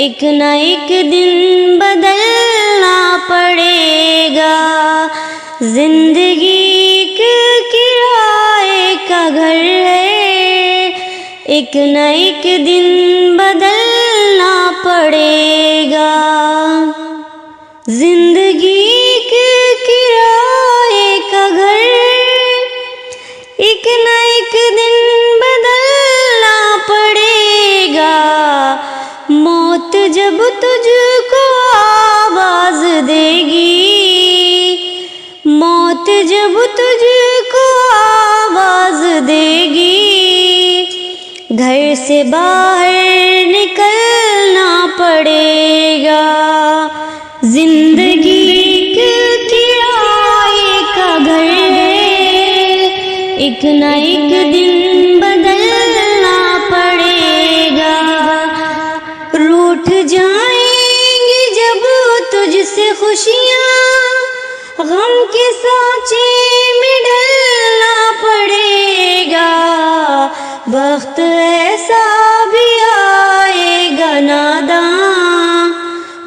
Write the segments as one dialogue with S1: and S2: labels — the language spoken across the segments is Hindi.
S1: एक न एक दिन बदलना पड़ेगा। जिंदगी एक किराए का घर है, एक न एक दिन बदलना पड़ेगा। जिंदगी एक किराए का घर, एक न एक दिन बदलना पड़ेगा। मौत जब तुझको आवाज देगी, मौत जब तुझको आवाज देगी, घर से बाहर निकलना पड़ेगा। जिंदगी एक किराए का घर है, एक न एक दिन बदलना पड़ेगा। रूठ जाएंगी जब तुझसे खुशियाँ, गम के सांचे में ढलना पड़ेगा। वक्त ऐसा भी आएगा नादां,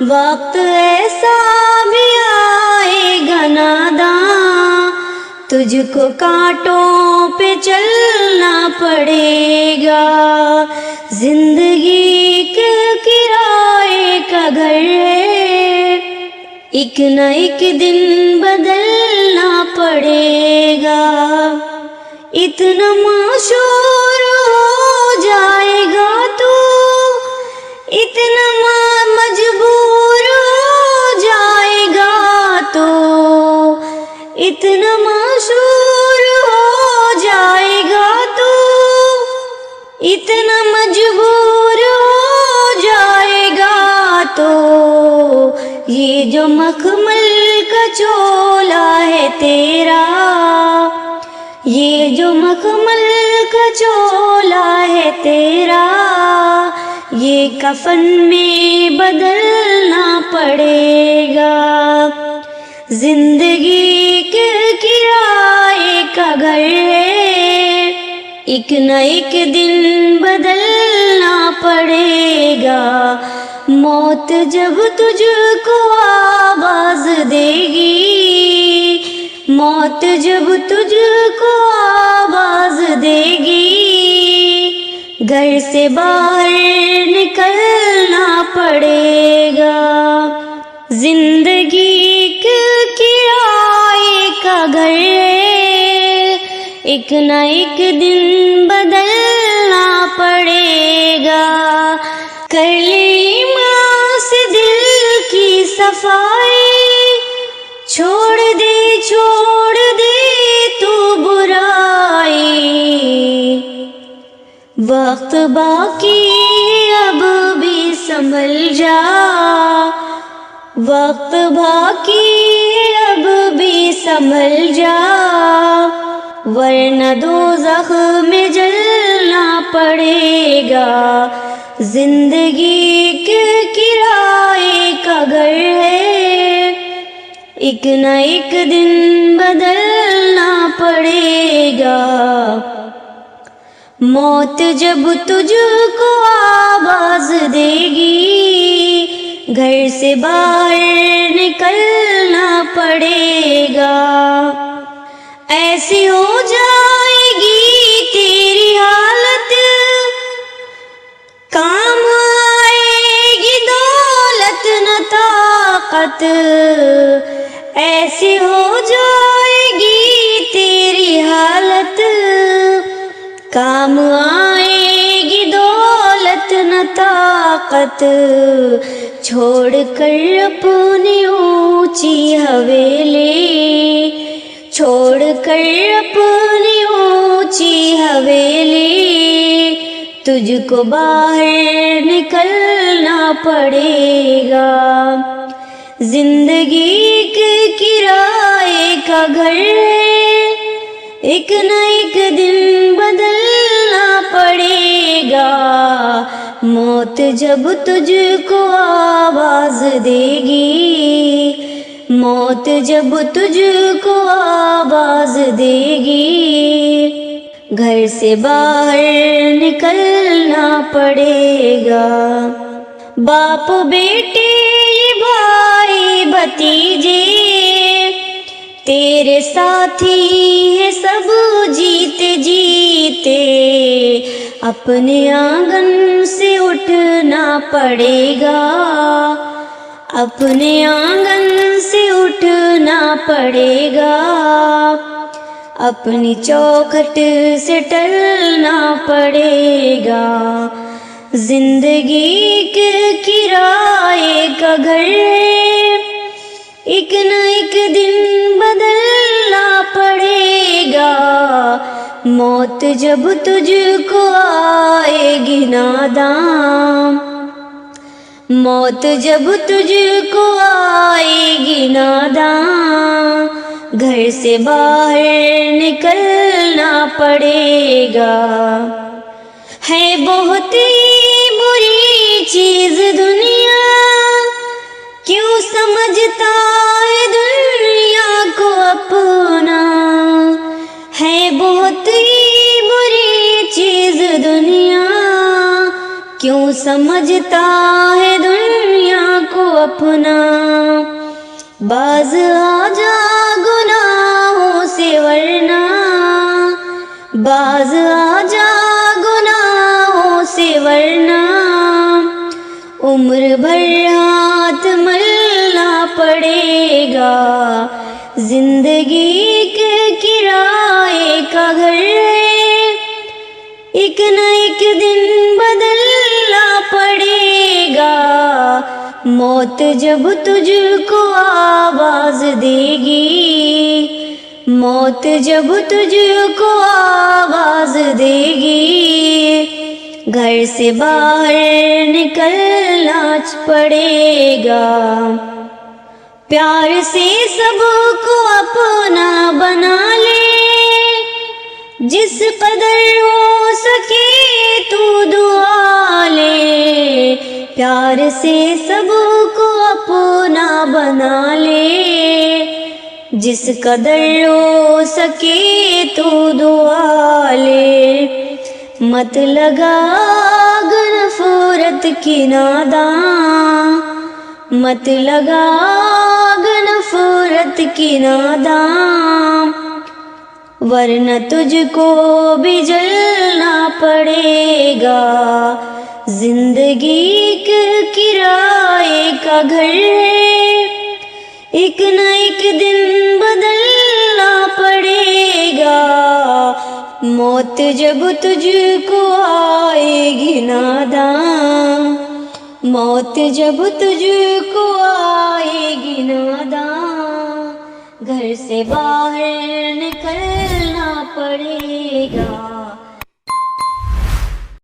S1: वक्त ऐसा भी आएगा नादां, तुझको कांटों पे चलना पड़ेगा। जिंदगी एक किराए का घर है, एक न एक दिन बदलना पड़ेगा। इतना माशूर हो जाएगा तू, इतना मजबूर हो जाएगा तो, इतना माशूर हो जाएगा तो, इतना मजबूर हो जाएगा तो। ये जो मखमल का चोला है तेरा, ये जो मखमल का चोला है तेरा, ये कफन में बदलना पड़ेगा। जिंदगी के किराए का घर है, एक न एक दिन बदलना पड़ेगा। मौत जब तुझको आवाज देगी, मौत जब तुझको आवाज देगी, घर से बाहर निकलना पड़ेगा। जिंदगी एक किराए का घर है, एक न एक दिन बदलना पड़ेगा। कर ले ईमान से दिल की सफाई, छोड़ दे तू बुराई। वक्त बाकी अब भी संभल जा, वक्त बाकी अब भी संभल जा, वरना दोज़ख में जलना पड़ेगा। जिंदगी के किराए का घर है, एक न एक दिन बदलना पड़ेगा। मौत जब तुझको आवाज देगी, घर से बाहर निकलना पड़ेगा। ऐसी हो जाएगी तेरी हालत, काम आएगी दौलत न ताकत। ऐसी हो जाएगी तेरी हालत, काम आएगी दौलत न ताकत। छोड़ कर अपनी ऊंची हवेली, छोड़ कर अपनी ऊंची हवेली, तुझको बाहर निकलना पड़ेगा। जिंदगी के किराए का घर है, एक न एक दिन बदलना पड़ेगा। मौत जब तुझको आवाज देगी, मौत जब तुझको आवाज देगी, घर से बाहर निकलना पड़ेगा। बाप बेटे ये भाई भतीजे, तेरे साथी है सब जीते जीते। अपने आंगन से उठना पड़ेगा, अपने आंगन से उठना पड़ेगा। अपनी चौखट से टलना पड़ेगा। जिंदगी के किराए का घर एक न एक दिन बदलना पड़ेगा। मौत जब तुझको आएगी नादाम, मौत जब तुझको आएगी नादाम, घर से बाहर निकलना पड़ेगा। है बहुत ही बुरी चीज दुनिया, क्यों समझता है दुनिया को अपना। है बहुत ही बुरी चीज दुनिया, क्यों समझता है दुनिया को अपना। बाज आजा गुनाहों से वरना, बाज आजा गुनाहों से वरना। उम्र भर हाथ मलना पड़ेगा। जिंदगी के किराए का घर एक न एक दिन बदलना पड़ेगा। मौत जब तुझको आवाज देगी, मौत जब तुझको आवाज देगी, घर से बाहर निकलना पड़ेगा। प्यार से सबको अपना बना ले, जिस कदर हो सके तू दुआ ले। प्यार से सबको अपना बना ले, जिस कदर हो सके तू दुआ ले। मत लगा आग नफरत की नादां, मत लगा आग नफरत की नादां, वरना तुझको भी जलना पड़ेगा। जिंदगी के किराए का घर एक न एक दिन बदलना पड़ेगा। मौत जब तुझको आएगी नादां, मौत जब तुझको आएगी नादां, घर से बाहर निकलना पड़ेगा।